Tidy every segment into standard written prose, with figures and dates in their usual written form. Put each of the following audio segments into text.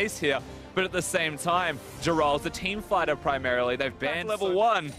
pace here. But at the same time, Jirol's a team fighter primarily. They've banned level 1.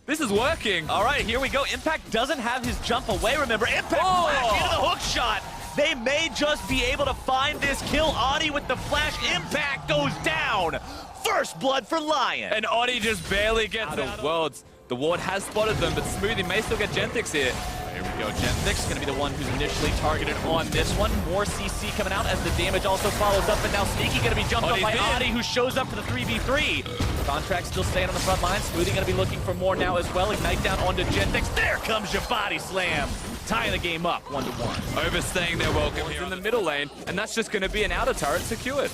This is working. All right, here we go. Impact doesn't have his jump away, remember. Impact flash into the hook shot. They may just be able to find this kill. Audi with the flash. Impact goes down. First blood for Lyon. And Audi just barely gets out of Worlds. The ward has spotted them, but Smoothie may still get Genthix here. Here we go. Genthix going to be the one who's initially targeted on this one. More CC coming out as the damage also follows up, and now Sneaky going to be jumped on by Audi, who shows up for the 3v3. Contract still staying on the front line. Smoothie going to be looking for more now as well. Ignite down onto Genthix. There comes your body slam. Tying the game up 1-1. Overstaying their welcome here in the middle lane, and that's just going to be an outer turret secured.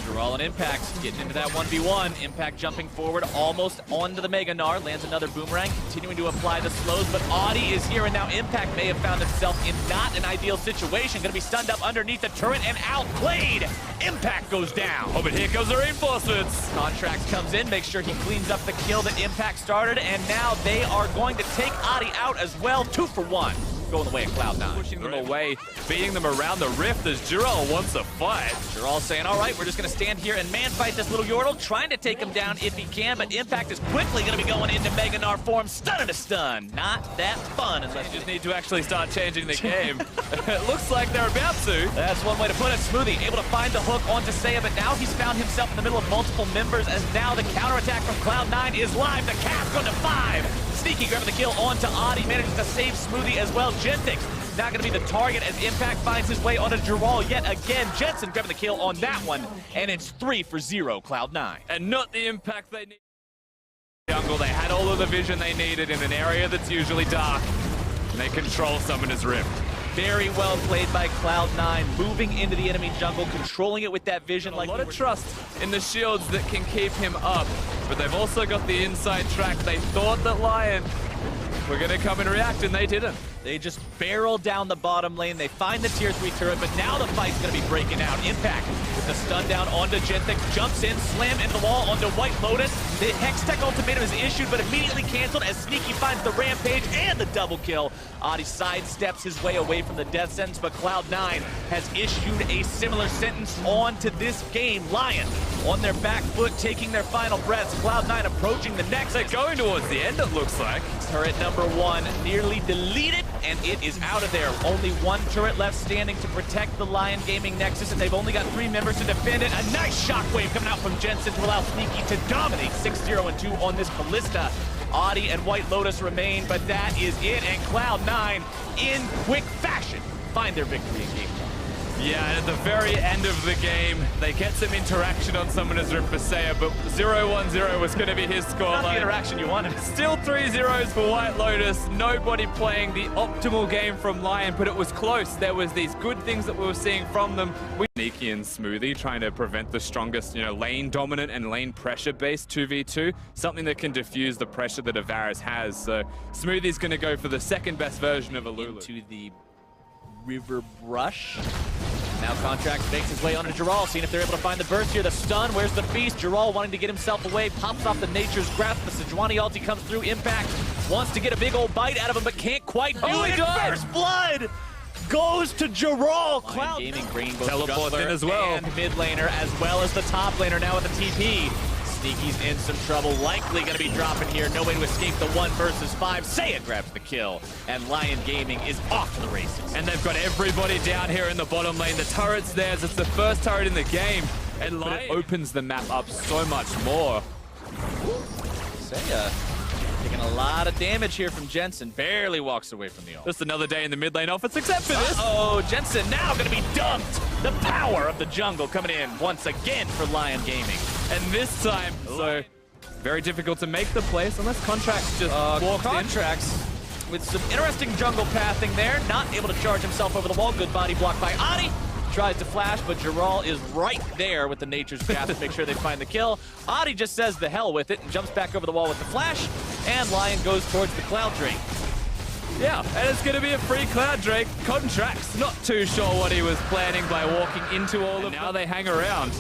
Jirol and Impact getting into that 1v1. Impact jumping forward almost onto the Mega Gnar. Lands another boomerang, continuing to apply the slows, but Audi is here, and now Impact may have found himself in not an ideal situation. Going to be stunned up underneath the turret and outplayed. Impact goes down. Oh, but here comes the reinforcements. Contracts comes in, makes sure he cleans up the kill that Impact started, and now they are going to take Audi out as well. 2 for 1. Going the way of Cloud9. Pushing them away, beating them around the rift as Jirol wants a fight. Jirol saying, all right, we're just going to stand here and man fight this little Yordle, trying to take him down if he can, but Impact is quickly going to be going into Mega Gnar form. Stun and a stun. Not that fun. Unless you just need to actually start changing the game. It looks like they're about to. That's one way to put it. Smoothie able to find the hook onto Seiya, but now he's found himself in the middle of multiple members as now the counterattack from Cloud9 is live. The cap going to 5. Sneaky grabbing the kill onto Audi, manages to save Smoothie as well. Genthix not going to be the target as Impact finds his way onto Jirol yet again. Jensen grabbing the kill on that one, and it's 3 for 0, Cloud9. And not the impact they need. Jungle, they had all of the vision they needed in an area that's usually dark, and they control Summoner's Rift. Very well played by Cloud9, moving into the enemy jungle, controlling it with that vision. A lot of trust in the shields that can keep him up, but they've also got the inside track. They thought that Lyon were going to come and react, and they didn't. They just barrel down the bottom lane. They find the tier 3 turret, but now the fight's going to be breaking out. Impact with the stun down onto Genthix, jumps in, slam into the wall onto White Lotus. The Hextech ultimatum is issued, but immediately canceled as Sneaky finds the rampage and the double kill. Audi sidesteps his way away from the death sentence, but Cloud9 has issued a similar sentence onto this game. Lyon on their back foot, taking their final breaths. Cloud9 approaching the next. They're going towards the end, it looks like. Turret number 1 nearly deleted, and it is out of there. Only 1 turret left standing to protect the Lyon Gaming Nexus, and they've only got 3 members to defend it. A nice shockwave coming out from Jensen to allow Sneaky to dominate 6-0 and 2 on this Ballista. Audi and White Lotus remain, but that is it, and Cloud9 in quick fashion find their victory in game 1. Yeah, and at the very end of the game, they get some interaction on Summoner's Rift for Seiya, but 0-1-0 was going to be his scoreline. Not the interaction you wanted. Still 3 zeros for White Lotus. Nobody playing the optimal game from Lyon, but it was close. There was these good things that we were seeing from them. Sneaky and Smoothie trying to prevent the strongest, lane dominant and lane pressure based 2v2, something that can diffuse the pressure that Avaris has. So Smoothie's going to go for the second best version of Alulu. Into the River Brush. Now Contract makes his way onto Jirol, seeing if they're able to find the burst here. The stun, where's the feast? Jirol wanting to get himself away, pops off the Nature's Grasp. The Sejuani ulti comes through. Impact wants to get a big old bite out of him, but can't quite do it. First blood goes to Jirol. Cloud Gaming bringing both teleports in as well, and mid laner, as well as the top laner now with the TP. Sneaky's in some trouble, likely going to be dropping here. No way to escape the 1 versus 5. Seiya grabs the kill, and Lyon Gaming is off to the races. And they've got everybody down here in the bottom lane. The turret's theirs. It's the first turret in the game, and it opens the map up so much more. Seiya taking a lot of damage here from Jensen. Barely walks away from the ult. Just another day in the mid lane offense, except for this. Oh, Jensen now going to be dumped. The power of the jungle coming in once again for Lyon Gaming. And this time, so very difficult to make the place unless Contracts just walks Contracts with some interesting jungle pathing there. Not able to charge himself over the wall. Good body block by Audi. Tries to flash, but Jirol is right there with the Nature's Grasp to make sure they find the kill. Audi just says the hell with it and jumps back over the wall with the flash, and Lyon goes towards the Cloud Drake. Yeah, and it's going to be a free Cloud Drake. Contracts not too sure what he was planning by walking into all of them. Now they hang around.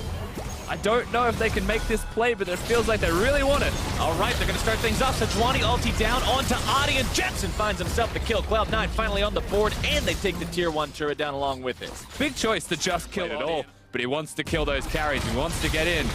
I don't know if they can make this play, but it feels like they really want it. All right, they're going to start things off. Sejuani ulti down onto Audi, and Jensen finds himself the kill. Cloud9 finally on the board, and they take the tier 1 turret down along with it. Big choice to just kill it all. but he wants to kill those carries. He wants to get in.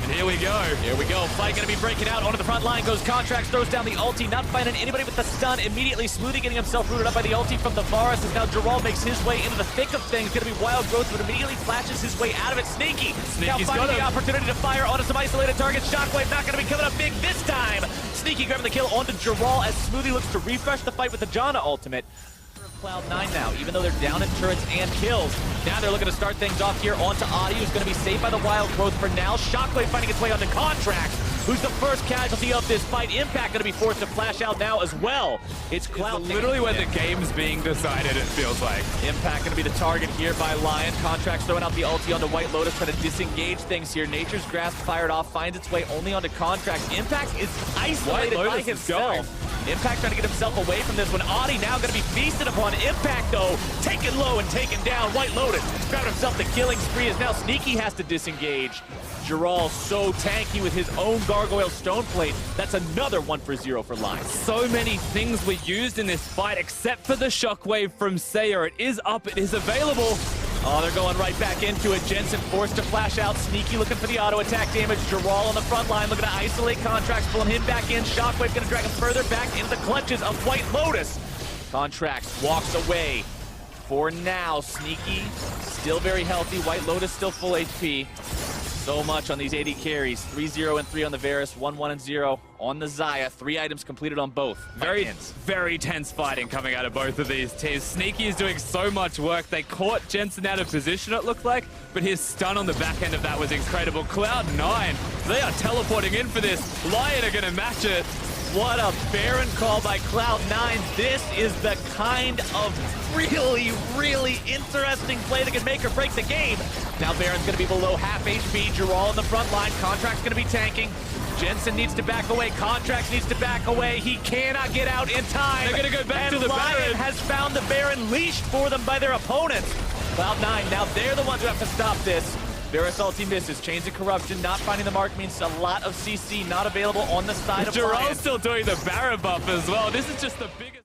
And here we go. Here we go. Fight going to be breaking out. Onto the front line goes Contracts, throws down the ulti, not finding anybody with the stun. Immediately, Smoothie getting himself rooted up by the ulti from the Varus, as now Gerald makes his way into the thick of things. Going to be Wild Growth, but immediately flashes his way out of it. Sneaky now finding the opportunity to fire onto some isolated targets. Shockwave not going to be coming up big this time. Sneaky grabbing the kill onto Gerald as Smoothie looks to refresh the fight with the Janna ultimate. Cloud9 now, even though they're down in turrets and kills. Now they're looking to start things off here onto Adi, who's going to be saved by the Wild Growth for now. Shockwave finding its way onto Contracts, who's the first casualty of this fight. Impact going to be forced to flash out now as well. It's Cloud. Literally when the game's being decided, it feels like. Impact going to be the target here by Lyon. Contracts throwing out the ulti onto White Lotus, trying to disengage things here. Nature's Grasp fired off, finds its way only onto Contracts. Impact is isolated by himself. Impact trying to get himself away from this one. Adi now going to be feasted upon. Impact, though, taken low and taken down. White Lotus grabbing himself the killing spree as now Sneaky has to disengage. Giral so tanky with his own Gargoyle Stone Plate. That's another 1 for 0 for Lyon. So many things were used in this fight except for the Shockwave from Sayer. It is up, it is available. Oh, they're going right back into it. Jensen forced to flash out. Sneaky looking for the auto attack damage. Giral on the front line looking to isolate Contracts, pulling him back in. Shockwave going to drag him further back into the clutches of White Lotus. Contracts walks away. For now, Sneaky still very healthy. White Lotus still full HP. So much on these 80 carries. 3-0 and 3 on the Varus, 1-1 and 0 on the Xayah. 3 items completed on both. Very tense fighting coming out of both of these teams. Sneaky is doing so much work. They caught Jensen out of position, it looked like, but his stun on the back end of that was incredible. Cloud9, they are teleporting in for this. Lyon are going to match it. What a Baron call by Cloud9. This is the kind of really interesting play that can make or break the game. Now Baron's going to be below half HP. Giral on the front line. Contract's going to be tanking. Jensen needs to back away. Contracts needs to back away. He cannot get out in time. They're going to go back to the Lyon Baron. has found the Baron leashed for them by their opponents. Cloud9, now they're the ones who have to stop this. Varus ulti misses. Chains of Corruption not finding the mark means a lot of CC not available on the side of Lyon. Giral's still doing the Baron buff as well. This is just the biggest.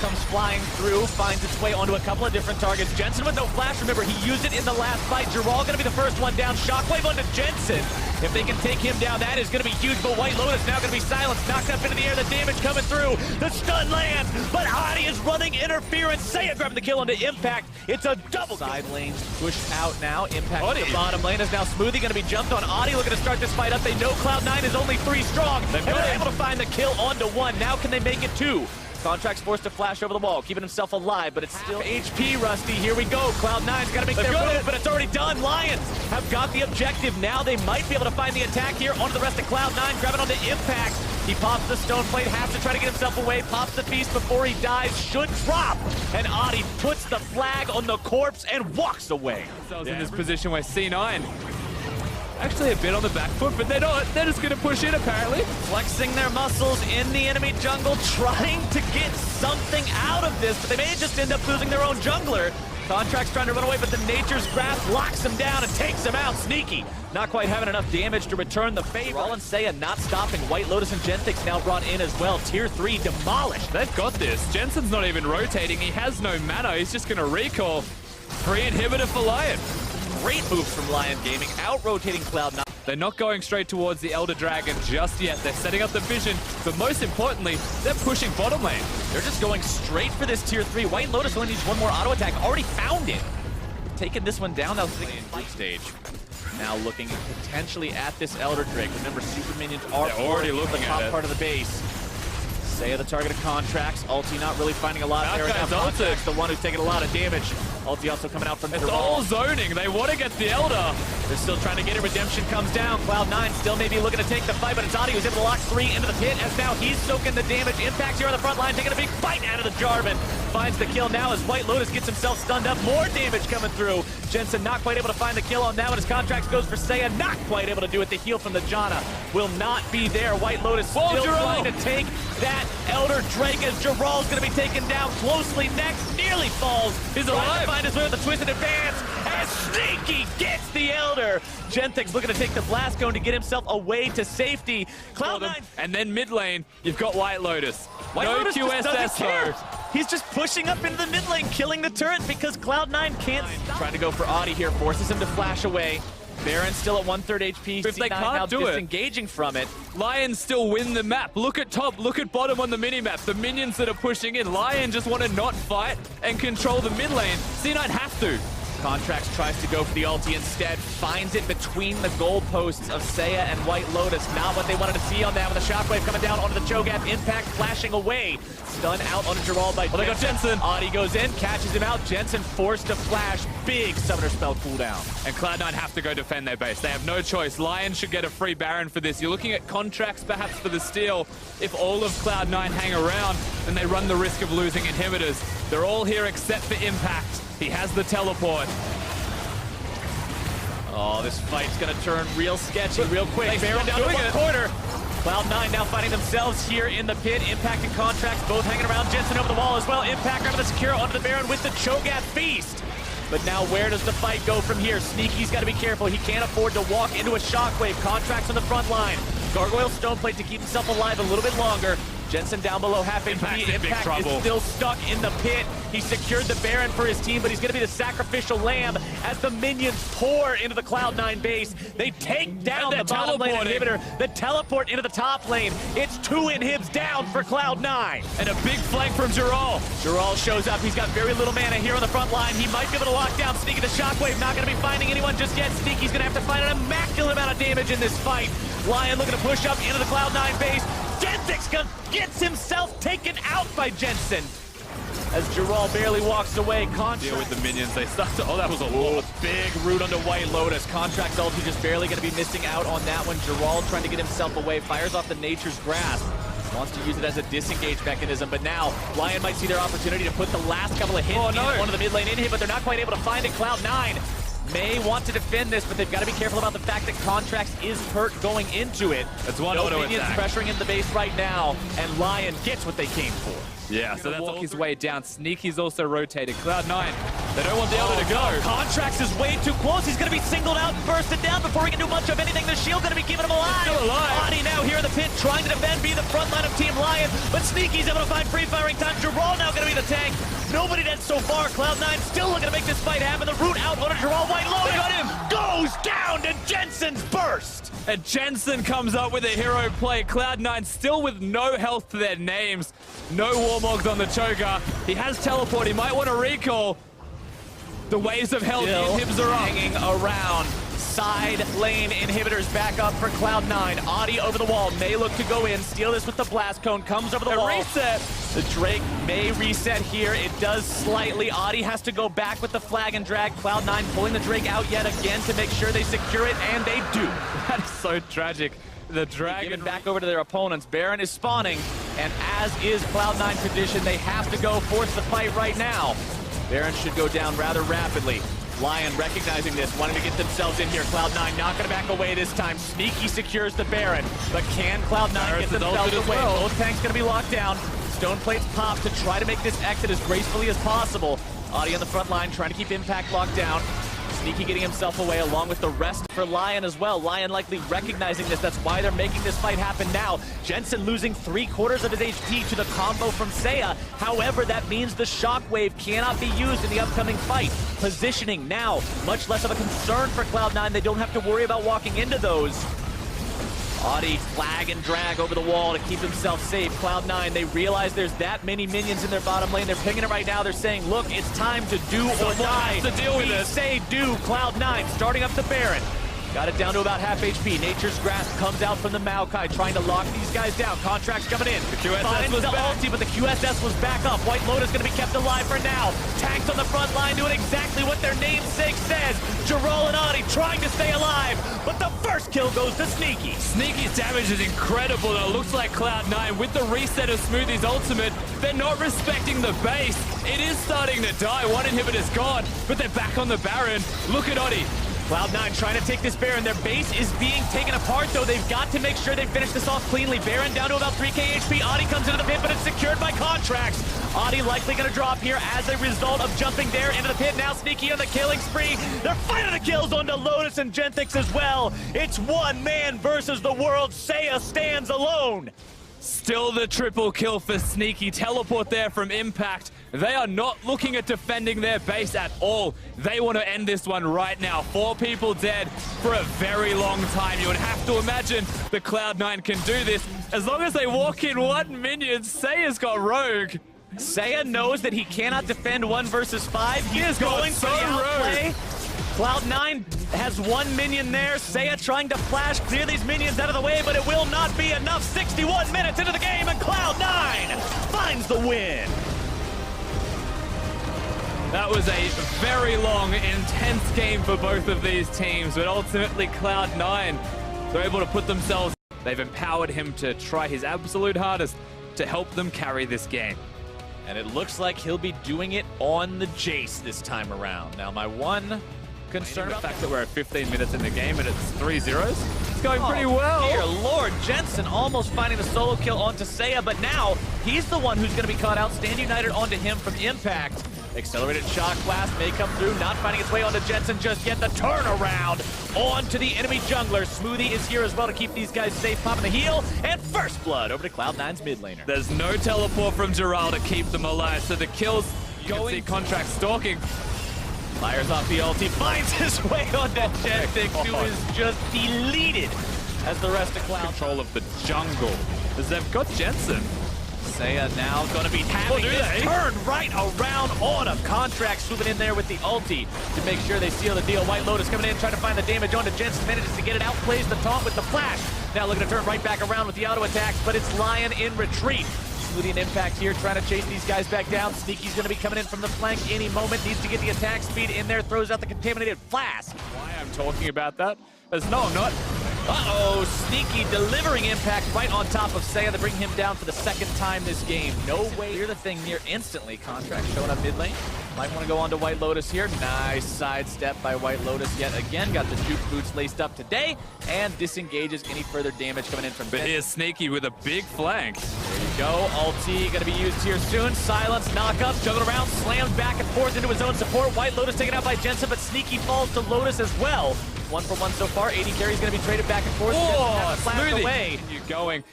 Comes flying through, finds its way onto a couple of different targets. Jensen with no flash, remember, he used it in the last fight. Giral gonna be the first one down. Shockwave onto Jensen. If they can take him down, that is gonna be huge, but White Lotus now gonna be silenced, knocked up into the air, the damage coming through. The stun lands, but Adi is running interference. Saya grabbing the kill onto Impact. It's a double. Side lanes pushed out now. Impact to the bottom lane is now Smoothie gonna be jumped on. Adi looking to start this fight up. They know Cloud9 is only 3 strong. They're able to find the kill onto 1. Now can they make it 2? Contract's forced to flash over the wall, keeping himself alive, but it's still HP, Rusty. Here we go. Cloud9's got to make their move, but it's already done. Lions have got the objective. Now they might be able to find the attack here onto the rest of Cloud9, grabbing onto Impact. He pops the Stone Plate, has to try to get himself away, pops the Feast before he dies, should drop. And Adi puts the flag on the corpse and walks away. Themselves in this position where C9 actually a bit on the back foot, but they're not. They're just going to push in, apparently. Flexing their muscles in the enemy jungle, trying to get something out of this, but they may just end up losing their own jungler. Contract's trying to run away, but the Nature's Grasp locks him down and takes him out. Sneaky, not quite having enough damage to return the favor. Roll and Saya not stopping. White Lotus and Genthix now brought in as well. Tier 3 demolished. They've got this. Jensen's not even rotating. He has no mana. He's just going to recall. Free inhibitor for Lyon. Great moves from Lyon Gaming, out-rotating Cloud9. They're not going straight towards the Elder Dragon just yet. They're setting up the vision, but most importantly, they're pushing bottom lane. They're just going straight for this tier 3. White Lotus only needs 1 more auto attack. Already found it. Taking this one down, now thinking fight stage. Now looking potentially at this Elder Drake. Remember, super minions are already looking at the top part of the base. Saya the target of Contracts. Ulti not really finding a lot there. Now Contracts the one who's taking a lot of damage. Ulti also coming out from the all zoning. They want to get the Elder. They're still trying to get it. Redemption comes down. Cloud9 still maybe looking to take the fight, but it's Adi who's able to lock 3 into the pit as now he's soaking the damage. Impact here on the front line, taking a big bite out of the Jarvan. Finds the kill now as White Lotus gets himself stunned up. More damage coming through. Jensen not quite able to find the kill on that one as Contracts goes for Saya. Not quite able to do it. The heal from the Janna will not be there. White Lotus still trying to take that Elder Drake as Giral's going to be taken down closely next. Nearly falls. He's alive. To find his way with the twisted advance. And as Sneaky gets the Elder. Gentek's looking to take the Blast Cone to get himself away to safety. Cloud9. And then mid lane, you've got White Lotus. White No Lotus just doesn't QSS care. though. He's just pushing up into the mid lane, killing the turret because Cloud9 can't stop. Trying to go for Audi here, forces him to flash away. Baron still at 1/3 HP. If they C9 can't now do it, disengaging from it. Lions still win the map. Look at top, look at bottom on the minimap. The minions that are pushing in. Lion just want to not fight and control the mid lane. C9 have to. Contracts tries to go for the ulti instead, finds it between the goalposts of Seiya and White Lotus. Not what they wanted to see on that with a shockwave coming down onto the Cho'Gath. Impact flashing away. Stun out onto Gerald by they got Jensen. Audi goes in, catches him out. Jensen forced to flash. Big Summoner Spell cooldown. And Cloud9 have to go defend their base. They have no choice. Lion should get a free Baron for this. You're looking at contracts perhaps for the steal. If all of Cloud9 hang around, then they run the risk of losing inhibitors. They're all here except for Impact. He has the teleport. Oh, this fight's gonna turn real sketchy real quick. Baron down to doing one it. corner. Cloud9 now finding themselves here in the pit. Impact and Contracts both hanging around. Jensen over the wall as well. Impact grabbing the secure onto the Baron with the Cho'Gath Feast. But now where does the fight go from here? Sneaky's got to be careful. He can't afford to walk into a shockwave. Contracts on the front line. Gargoyle Stoneplate to keep himself alive a little bit longer. Jensen down below half HP. Impact is still stuck in the pit. He secured the Baron for his team, but he's going to be the sacrificial lamb as the minions pour into the Cloud9 base. They take down the bottom lane inhibitor. The teleport into the top lane. It's 2 inhibs down for Cloud9. And a big flank from Gerald. Gerald shows up. He's got very little mana here on the front line. He might be able to lock down Sneaky the shockwave. Not going to be finding anyone just yet. Sneaky's going to have to find an immaculate amount of damage in this fight. Lion looking to push up into the Cloud9 base. Gentek's gets himself taken out by Jensen. As Gerald barely walks away, Deal with the minions. They start to, oh, that was a lot. Big root onto White Lotus. Contract ulti just barely going to be missing out on that one. Gerald trying to get himself away. Fires off the Nature's Grasp. Wants to use it as a disengage mechanism, but now Lion might see their opportunity to put the last couple of hits in one of the mid lane in hit, but they're not quite able to find it. Cloud9 may want to defend this, but they've got to be careful about the fact that Contracts is hurt going into it. That's one no auto minions attack. pressuring in the base right now, and Lion gets what they came for. Yeah, so that's walk his way down. Sneaky's also rotated. Cloud9, they don't want the Elder to go. Contracts is way too close. He's going to be singled out and bursted down before he can do much of anything. The shield going to be keeping him alive. Still alive. Audi now here in the pit trying to defend, be the front line of Team Lion, but Sneaky's able to find free firing time. Gerald now going to be the tank. Nobody dead so far. Cloud9 still looking to make this fight happen. The root out on Gerald. White Lotus They got him. Goes down to Jensen's burst. And Jensen comes up with a hero play. Cloud9 still with no health to their names. No Warmogs on the Cho'Gath. He has teleport. He might want to recall. The waves of hell, the inhibs are up. Hanging around. Side lane inhibitors back up for Cloud9. Audi over the wall. May look to go in. Steal this with the Blast Cone. Comes over the wall. Reset. The Drake may reset here. It does slightly. Audi has to go back with the flag and drag. Cloud9 pulling the Drake out yet again to make sure they secure it, and they do. That is so tragic. The Dragon Give it back over to their opponents. Baron is spawning, and as is Cloud9 tradition, they have to go force the fight right now. Baron should go down rather rapidly. Lion recognizing this, wanting to get themselves in here. Cloud9 not going to back away this time. Sneaky secures the Baron, but can Cloud9 get themselves away? Both tanks going to be locked down. Stone plates pop to try to make this exit as gracefully as possible. Audi on the front line trying to keep Impact locked down. Sneaky getting himself away along with the rest for Lion as well. Lion likely recognizing this. That's why they're making this fight happen now. Jensen losing 3/4 of his HP to the combo from Seiya. However, that means the shockwave cannot be used in the upcoming fight. Positioning now, much less of a concern for Cloud9. They don't have to worry about walking into those. Audi flag and drag over the wall to keep himself safe. Cloud9, they realize there's that many minions in their bottom lane. They're pinging it right now. They're saying, look, it's time to do or die. To deal with this. Say do. Cloud9 starting up the Baron. Got it down to about half HP. Nature's Grasp comes out from the Maokai, trying to lock these guys down. Contracts coming in. The QSS Finds was the back. ulti, but the QSS was back up. White Lotus going to be kept alive for now. Tanks on the front line doing exactly what their namesake says. Gerald and Audi trying to stay alive, but the first kill goes to Sneaky. Sneaky's damage is incredible, though. It looks like Cloud9, with the reset of Smoothie's ultimate, they're not respecting the base. It is starting to die. One inhibitor's gone, but they're back on the Baron. Look at Audi. Cloud9 trying to take this Baron. Their base is being taken apart, though. They've got to make sure they finish this off cleanly. Baron down to about 3k HP. Adi comes into the pit, but it's secured by Contracts. Adi likely going to drop here as a result of jumping there into the pit. Now Sneaky on the killing spree. They're finding the kills onto Lotus and Genthix as well. It's one man versus the world. Seiya stands alone. Still the triple kill for Sneaky. Teleport there from Impact. They are not looking at defending their base at all. They want to end this one right now. 4 people dead for a very long time. You would have to imagine the Cloud9 can do this. As long as they walk in 1 minion, Seiya's got Rogue. Seiya knows that he cannot defend 1 versus 5. He is going for the outplay. Cloud9 has 1 minion there. Seiya trying to flash, clear these minions out of the way, but it will not be enough. 61 minutes into the game, and Cloud9 finds the win. That was a very long, intense game for both of these teams, but ultimately Cloud9, they're able to put themselves. They've empowered him to try his absolute hardest to help them carry this game. And it looks like he'll be doing it on the Jace this time around. Now, my one concern about the fact that we're at 15 minutes in the game and it's 3-0. It's going pretty well. Dear Lord, Jensen almost finding the solo kill onto Seiya, but now he's the one who's going to be caught out. Stand United onto him from Impact. Accelerated Shock Blast may come through, not finding its way onto Jensen just yet. The turnaround onto the enemy jungler. Smoothie is here as well to keep these guys safe, popping the heal, and first blood over to Cloud9's mid laner. There's no teleport from Giral to keep them alive, so the kills, you can see Contract stalking. Fires off the ulti, finds his way onto Genthix, who is just deleted as the rest of Cloud. Control of the jungle, as they've got Jensen. Seiya now going to be having this turn right around on him. Contract swooping in there with the ulti to make sure they seal the deal. White Lotus coming in, trying to find the damage onto Jensen. Manages to get it out, plays the taunt with the flash. Now looking to turn right back around with the auto attacks, but it's Lyon in retreat. Smoothie and Impact here, trying to chase these guys back down. Sneaky's going to be coming in from the flank any moment. Needs to get the attack speed in there, throws out the contaminated flask. Why I'm talking about that? As no, I'm not. Uh-oh, Sneaky delivering Impact right on top of Seiya to bring him down for the 2nd time this game. No way. Clear the thing near instantly. Contract showing up mid lane. Might want to go on to White Lotus here. Nice sidestep by White Lotus yet again. Got the juke boots laced up today and disengages any further damage coming in from But here's Sneaky with a big flank. There you go. Ulti going to be used here soon. Silence, knock up, juggle around, slams back and forth into his own support. White Lotus taken out by Jensen, but Sneaky falls to Lotus as well. 1 for 1 so far. 80 carries going to be traded back and forth. Oh, Smoothie away. You going.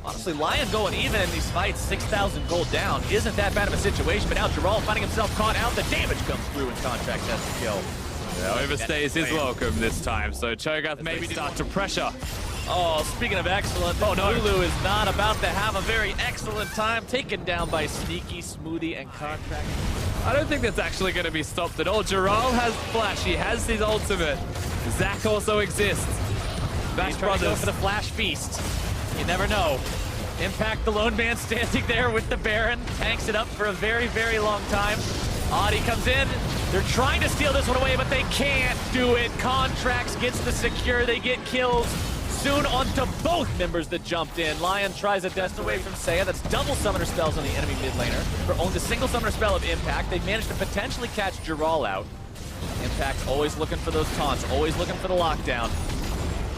Honestly, Lyon going even in these fights, 6,000 gold down. Isn't that bad of a situation, but now Giral finding himself caught out. The damage comes through and Contract has the kill. Yeah, overstays his welcome this time, so Cho'Gath maybe start to pressure. Oh, speaking of excellent, Lulu is not about to have a very excellent time, taken down by Sneaky, Smoothie, and Contract. I don't think that's actually going to be stopped at all. Giral has Flash, he has his ultimate. Zac also exists. Bash Brothers. Go for the Flash Feast. You never know. Impact, the lone man standing there with the Baron, tanks it up for a very, very long time. Adi comes in. They're trying to steal this one away, but they can't do it. Contracts gets the secure. They get kills soon onto both members that jumped in. Lyon tries a dest away from Seiya. That's double summoner spells on the enemy mid laner. For only the single summoner spell of Impact, they managed to potentially catch Giral out. Impact always looking for those taunts, always looking for the lockdown.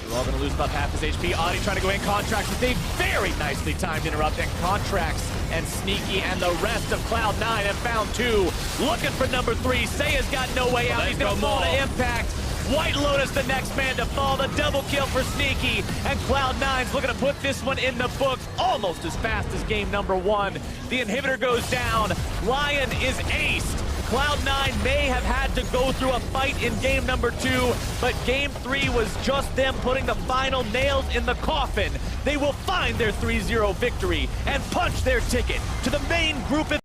Giral going to lose about half his HP. Adi trying to go in. Contracts with a very nicely timed interrupt, and Contracts and Sneaky and the rest of Cloud9 have found 2. Looking for number 3. Seiya's got no way out. He's going to fall to Impact. White Lotus the next man to fall. The double kill for Sneaky, and Cloud9's looking to put this one in the books almost as fast as game number 1. The inhibitor goes down. Lyon is aced. Cloud9 may have had to go through a fight in game number 2, but game 3 was just them putting the final nails in the coffin. They will find their 3-0 victory and punch their ticket to the main group